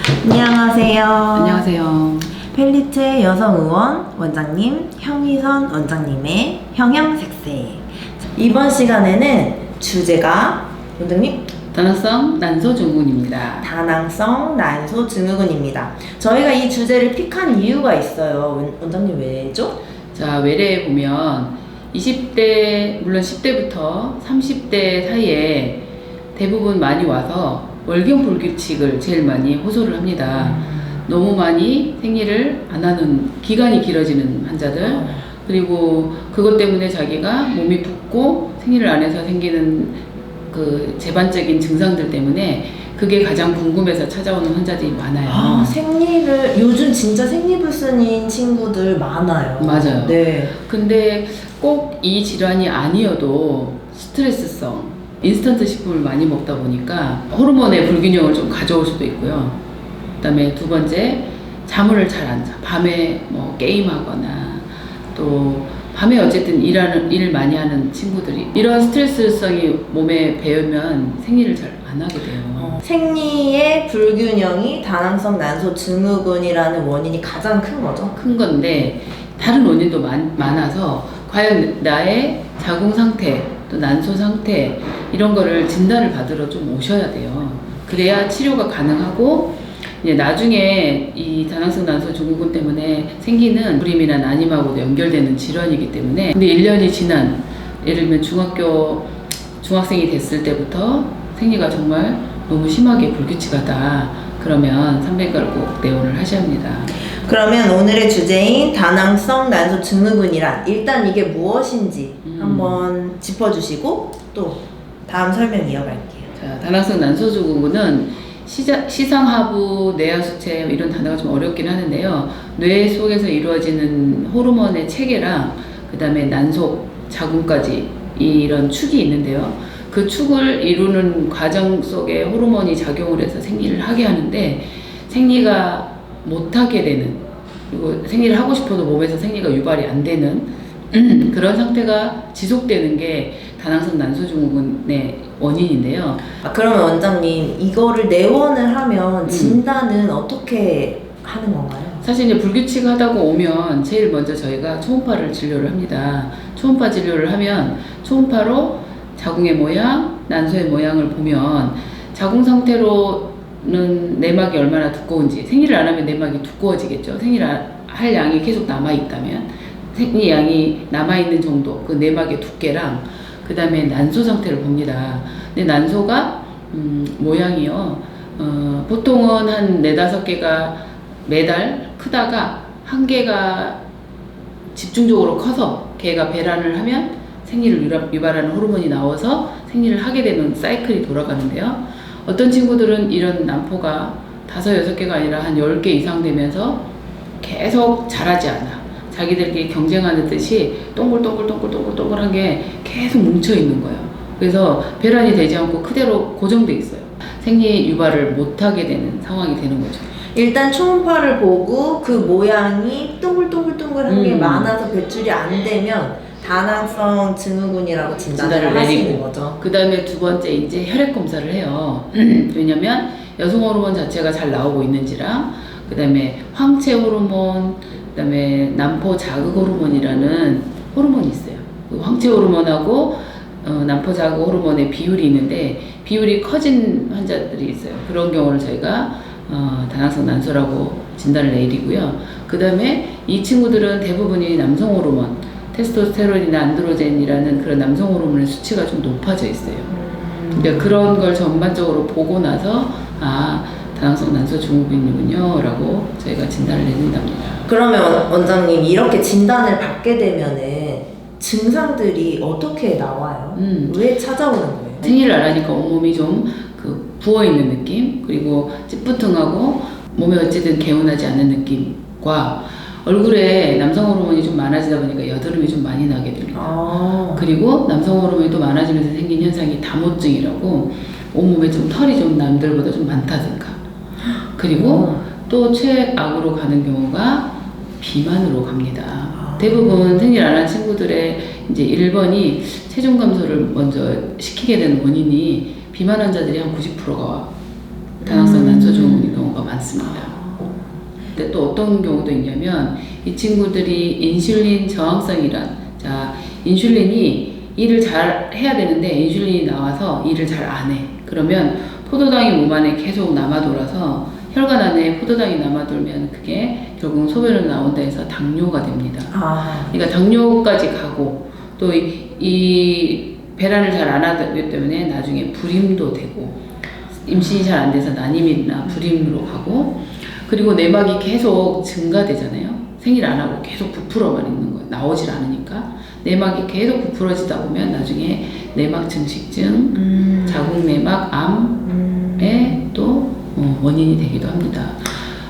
안녕하세요. 안녕하세요. 펠리체 여성의원 원장님, 형희선 원장님의 형형색색. 이번 시간에는 주제가 원장님 다낭성 난소 증후군입니다. 다낭성 난소 증후군입니다. 저희가 이 주제를 픽한 이유가 있어요. 원장님 왜죠? 자, 외래에 보면 20대, 물론 10대부터 30대 사이에 대부분 많이 와서 월경 불규칙을 제일 많이 호소를 합니다. 너무 많이 생리를 안 하는 기간이 길어지는 환자들, 그리고 그것 때문에 자기가 몸이 붓고 생리를 안 해서 생기는 그 재반적인 증상들 때문에 그게 가장 궁금해서 찾아오는 환자들이 많아요. 생리를 요즘 진짜 생리불순인 친구들 많아요. 맞아요. 네. 근데 꼭 이 질환이 아니어도 스트레스성 인스턴트 식품을 많이 먹다 보니까 호르몬의 불균형을 좀 가져올 수도 있고요. 그다음에 두 번째, 잠을 잘 안 자. 밤에 뭐 게임하거나 또 밤에 어쨌든 일을 많이 하는 친구들이 이런 스트레스성이 몸에 배우면 생리를 잘 안 하게 돼요. 생리의 불균형이 다낭성 난소 증후군이라는 원인이 가장 큰 거죠. 큰 건데 다른 원인도 많아서 과연 나의 자궁 상태 또 난소 상태 이런 거를 진단을 받으러 좀 오셔야 돼요. 그래야 치료가 가능하고 이제 나중에 이 다낭성 난소 증후군 때문에 생기는 불임이나 난임하고도 연결되는 질환이기 때문에 근데 1년이 지난 예를 들면 중학생이 됐을 때부터 생리가 정말 너무 심하게 불규칙하다 그러면 산부인과를 꼭 내원을 하셔야 합니다. 그러면 오늘의 주제인 다낭성 난소 증후군이란 일단 이게 무엇인지 한번 짚어주시고 또 다음 설명 이어갈게요. 자, 다낭성 난소 증후군은 시상하부, 내하수체 이런 단어가 좀 어렵긴 하는데요. 뇌 속에서 이루어지는 호르몬의 체계랑 그 다음에 난소, 자궁까지 이런 축이 있는데요. 그 축을 이루는 과정 속에 호르몬이 작용을 해서 생리를 하게 하는데 생리가 못하게 되는 그리고 생리를 하고 싶어도 몸에서 생리가 유발이 안 되는 그런 상태가 지속되는 게 다낭성 난소 증후군의 원인인데요. 그러면 원장님 이거를 내원을 하면 진단은 어떻게 하는 건가요? 사실 이제 불규칙하다고 오면 제일 먼저 저희가 초음파를 진료를 합니다. 초음파 진료를 하면 초음파로 자궁의 모양, 난소의 모양을 보면 자궁 상태로는 내막이 얼마나 두꺼운지 생리를 안 하면 내막이 두꺼워지겠죠. 생리를 할 양이 계속 남아있다면 생리 양이 남아있는 정도 그 내막의 두께랑 그 다음에 난소 상태를 봅니다. 근데 난소가 모양이요 보통은 한 4-5개가 매달 크다가 한 개가 집중적으로 커서 걔가 배란을 하면 생리를 유발하는 호르몬이 나와서 생리를 하게 되는 사이클이 돌아가는데요. 어떤 친구들은 이런 난포가 5-6개가 아니라 한 10개 이상 되면서 계속 자라지 않아. 자기들끼리 경쟁하는 듯이 동글동글한 게 계속 뭉쳐 있는 거예요. 그래서 배란이 되지 않고 그대로 고정돼 있어요. 생리 유발을 못하게 되는 상황이 되는 거죠. 일단 초음파를 보고 그 모양이 동글동글한 게 많아서 배출이 안 되면 다낭성 증후군이라고 진단을 하시는 거죠. 그 다음에 두 번째 이제 혈액 검사를 해요. 왜냐면 여성 호르몬 자체가 잘 나오고 있는지랑 그 다음에 황체 호르몬 그 다음에 난포 자극 호르몬이라는 호르몬이 있어요. 그 황체 호르몬하고 난포 자극 호르몬의 비율이 있는데 비율이 커진 환자들이 있어요. 그런 경우를 저희가 다낭성 난소라고 진단을 내리고요. 그 다음에 이 친구들은 대부분이 남성 호르몬 테스토스테론이나 안드로젠이라는 그런 남성 호르몬의 수치가 좀 높아져 있어요. 그러니까 그런 걸 전반적으로 보고 나서 다낭성 난소 증후군이군요 라고 저희가 진단을 내린답니다. 그러면 원장님 이렇게 진단을 받게 되면은 증상들이 어떻게 나와요? 왜 찾아오는 거예요? 생리를 안 하니까 온몸이 좀 부어있는 느낌 그리고 찌뿌둥하고 몸에 어쨌든 개운하지 않은 느낌과 얼굴에 남성 호르몬이 좀 많아지다 보니까 여드름이 좀 많이 나게 됩니다. 그리고 남성 호르몬이 또 많아지면서 생긴 현상이 다모증이라고 온몸에 좀 털이 좀 남들보다 좀 많다든가 그리고 또 최악으로 가는 경우가 비만으로 갑니다. 대부분 생리를 안 한 친구들의 이제 1번이 체중 감소를 먼저 시키게 되는 원인이 비만 환자들이 한 90%가 다낭성 난소 증후군인 경우가 경우가 많습니다. 근데 또 어떤 경우도 있냐면 이 친구들이 인슐린 저항성이란, 자, 인슐린이 일을 잘 해야 되는데 인슐린이 나와서 일을 잘 안 해. 그러면 포도당이 몸 안에 계속 남아 돌아서 혈관 안에 포도당이 남아 돌면 그게 결국 소변으로 나온다 해서 당뇨가 됩니다. 그러니까 당뇨까지 가고 또 이 배란을 잘 안 하기 때문에 나중에 불임도 되고 임신이 잘 안 돼서 난임이나 불임으로 가고, 그리고 내막이 계속 증가되잖아요. 생일 안 하고 계속 부풀어만 있는 거예요. 나오질 않으니까. 내막이 계속 부풀어지다 보면 나중에 내막 증식증, 자궁 내막 암의 또 원인이 되기도 합니다.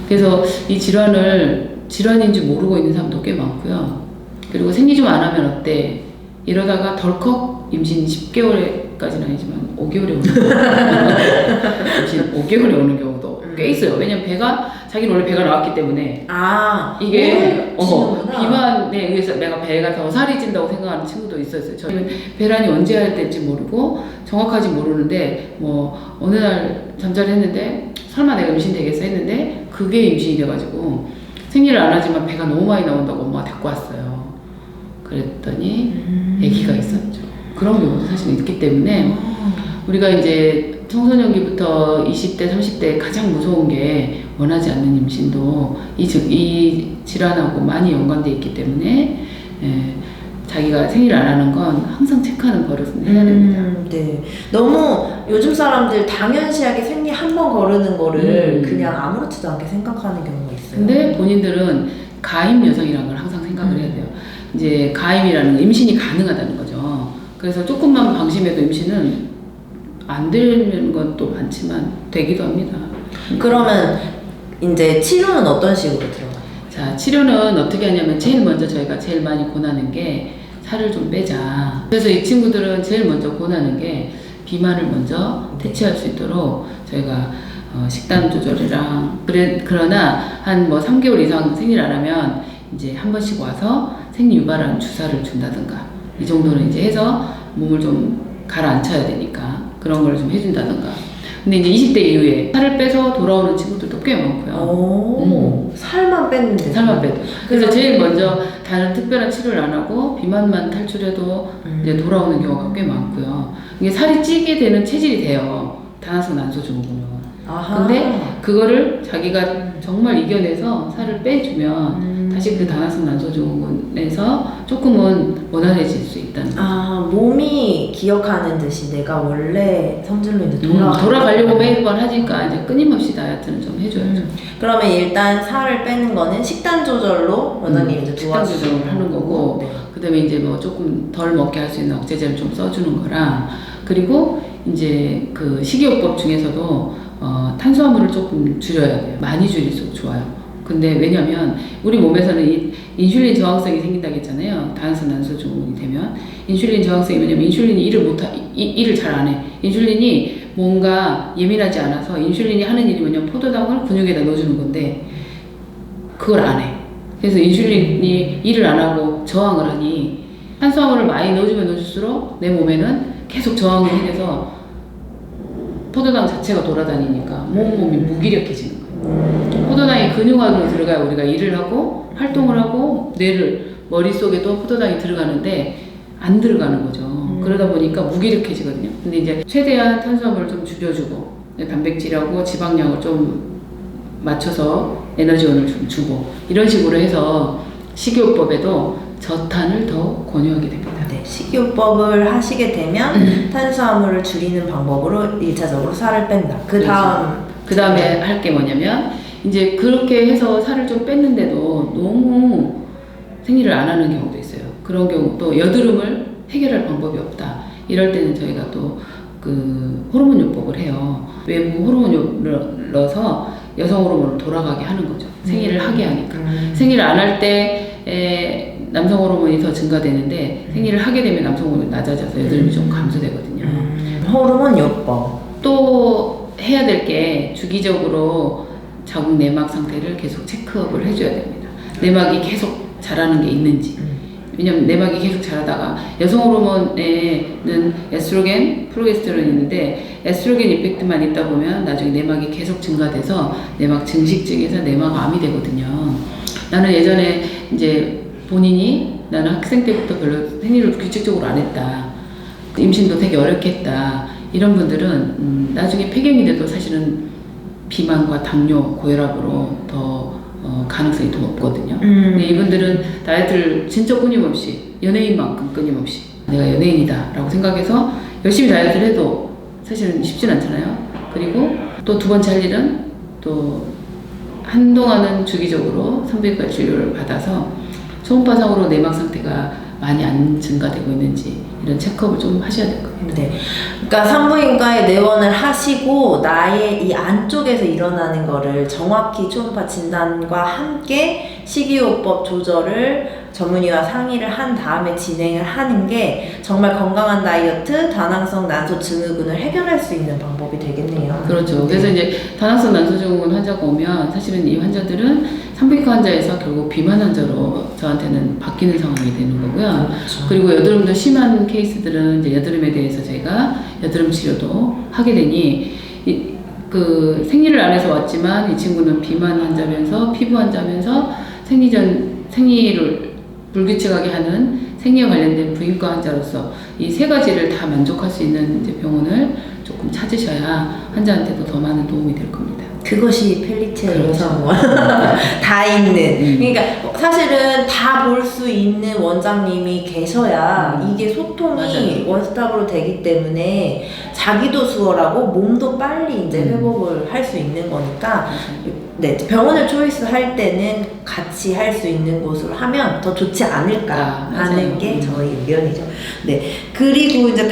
그래서 이 질환인지 모르고 있는 사람도 꽤 많고요. 그리고 생리 좀 안 하면 어때? 이러다가 덜컥 임신 10개월까지는 아니지만 5개월에 오는 임신 5개월에 오는 경우도 꽤 있어요. 왜냐면 자기는 원래 배가 나왔기 때문에 이게 비만에 의해서 내가 배가 더 살이 찐다고 생각하는 친구도 있었어요. 저는 배란이 언제 할 때인지 모르고 정확하지 모르는데 뭐 어느 날 잠자리 했는데 설마 내가 임신 되겠어 했는데 그게 임신이 돼가지고 생리를 안 하지만 배가 너무 많이 나온다고 엄마가 데리고 왔어요. 그랬더니 아기가 있었죠. 그런 경우도 사실 있기 때문에 우리가 이제 청소년기부터 20대, 30대 가장 무서운 게 원하지 않는 임신도 이 질환하고 많이 연관되어 있기 때문에 자기가 생리를 안 하는 건 항상 체크하는 버릇은 해야 됩니다. 네. 너무 요즘 사람들 당연시하게 생리 한 번 거르는 거를 그냥 아무렇지도 않게 생각하는 경우가 있어요. 근데 본인들은 가임 여성이라는 걸 항상 생각을 해야 돼요. 이제 가임이라는 건 임신이 가능하다는 거죠. 그래서 조금만 방심해도 임신은 안 되는 것도 많지만 되기도 합니다. 그러면 이제 치료는 어떤 식으로 들어가요? 자, 치료는 어떻게 하냐면 제일 먼저 저희가 제일 많이 권하는 게 살을 좀 빼자. 그래서 이 친구들은 제일 먼저 권하는 게 비만을 먼저 퇴치할 수 있도록 저희가 식단 조절이랑 그러나 한 뭐 3개월 이상 생리를 안 하면 이제 한 번씩 와서 생리 유발하는 주사를 준다든가 이 정도는 이제 해서 몸을 좀 가라앉혀야 되니까 그런 걸 좀 해준다든가. 근데 이제 20대 이후에 살을 빼서 돌아오는 친구들도 꽤 많고요. 살만 뺐는데. 살만 빼도. 그래서 제일 먼저 다른 특별한 치료를 안 하고 비만만 탈출해도 이제 돌아오는 경우가 꽤 많고요. 이게 살이 찌게 되는 체질이 돼요. 다나성 난소 증후군은. 근데 그거를 자기가 정말 이겨내서 살을 빼주면 다시 그 다나성 난소 증후군에서 조금은 원활해질 수 있다는 거죠. 몸이 기억하는 듯이 내가 원래 성질로 이제 돌아가려고 매번 하니까 이제 끊임없이 다이어트는 좀 해줘야죠. 그러면 일단 살을 빼는 거는 식단 조절로 원장님 이제 식단 조절을 하는 거고, 그다음에 이제 뭐 조금 덜 먹게 할 수 있는 억제제를 좀 써주는 거랑, 그리고 이제 그 식이요법 중에서도 탄수화물을 조금 줄여야 돼요. 많이 줄일수록 좋아요. 근데 왜냐면 우리 몸에서는 이 인슐린 저항성이 생긴다고 했잖아요. 다나성 난소 증후군이 되면 인슐린 저항성이 뭐냐면 인슐린이 일을 잘 안 해. 인슐린이 뭔가 예민하지 않아서 인슐린이 하는 일이 뭐냐면 포도당을 근육에다 넣어주는 건데 그걸 안 해. 그래서 인슐린이 일을 안 하고 저항을 하니 탄수화물을 많이 넣어주면 넣어줄수록 내 몸에는 계속 저항이 생겨서 포도당 자체가 돌아다니니까 몸이 무기력해지는 거예요. 포도당이 근육 안으로 들어가야 우리가 일을 하고 활동을 하고 머릿속에도 포도당이 들어가는데 안 들어가는 거죠. 그러다 보니까 무기력해지거든요. 근데 이제 최대한 탄수화물을 좀 줄여주고 단백질하고 지방량을 좀 맞춰서 에너지원을 좀 주고 이런 식으로 해서 식이요법에도 저탄을 더 권유하게 됩니다. 네, 식이요법을 하시게 되면 탄수화물을 줄이는 방법으로 1차적으로 살을 뺀다. 그 다음에 할 게 뭐냐면 이제 그렇게 해서 살을 좀 뺐는데도 너무 생리를 안 하는 경우도 있어요. 그런 경우 또 여드름을 해결할 방법이 없다. 이럴 때는 저희가 또 그 호르몬 요법을 해요. 외부 호르몬을 넣어서 여성 호르몬을 돌아가게 하는 거죠. 생리를 하게 하니까. 생리를 안 할 때 남성 호르몬이 더 증가되는데 생리를 하게 되면 남성 호르몬이 낮아져서 여드름이 좀 감소되거든요. 호르몬 요법. 또 해야 될 게 주기적으로 자궁 내막 상태를 계속 체크업을 해줘야 됩니다. 내막이 계속 자라는 게 있는지. 왜냐면 내막이 계속 자라다가 여성 호르몬에는 에스트로겐, 프로게스테론이 있는데 에스트로겐 이펙트만 있다 보면 나중에 내막이 계속 증가돼서 내막 증식증에서 내막암이 되거든요. 나는 예전에 이제 본인이 나는 학생 때부터 별로 생리를 규칙적으로 안 했다. 임신도 되게 어렵게 했다. 이런 분들은 나중에 폐경이 돼도 사실은 비만과 당뇨, 고혈압으로 더 가능성이 더 높거든요. 근데 이분들은 다이어트를 진짜 끊임없이 연예인만큼 끊임없이 내가 연예인이다 라고 생각해서 열심히 다이어트를 해도 사실은 쉽진 않잖아요. 그리고 또 두 번째 할 일은 또 한동안은 주기적으로 산부인과 진료를 받아서 초음파상으로 내막 상태가 많이 안 증가되고 있는지 이런 체크업을 좀 하셔야 될 겁니다. 네. 그러니까 산부인과에 내원을 하시고 나의 이 안쪽에서 일어나는 거를 정확히 초음파 진단과 함께 식이요법 조절을 전문의와 상의를 한 다음에 진행을 하는 게 정말 건강한 다이어트, 다낭성 난소 증후군을 해결할 수 있는 방법이 되겠네요. 그렇죠. 그래서 이제 다낭성 난소 증후군 환자가 오면 사실은 이 환자들은 산부인과 환자에서 결국 비만 환자로 저한테는 바뀌는 상황이 되는 거고요. 그렇죠. 그리고 여드름도 심한 케이스들은 이제 여드름에 대해서 저희가 여드름 치료도 하게 되니 그 생리를 안 해서 왔지만 이 친구는 비만 환자면서 피부 환자면서 생리를 불규칙하게 하는 생리와 관련된 부인과 환자로서 이 세 가지를 다 만족할 수 있는 이제 병원을 조금 찾으셔야 환자한테도 더 많은 도움이 될 겁니다. 그것이 펠리티의 그렇죠. 여성원 다 있는 그러니까 사실은 다 볼 수 있는 원장님이 계셔야 이게 소통이 맞아요. 원스톱으로 되기 때문에 자기도 수월하고 몸도 빨리 이제 회복을 할 수 있는 거니까 네, 병원을 초이스 할 때는 같이 할 수 있는 곳으로 하면 더 좋지 않을까 아, 하는 맞아요. 게 저희 의견이죠. 네, 그리고 이제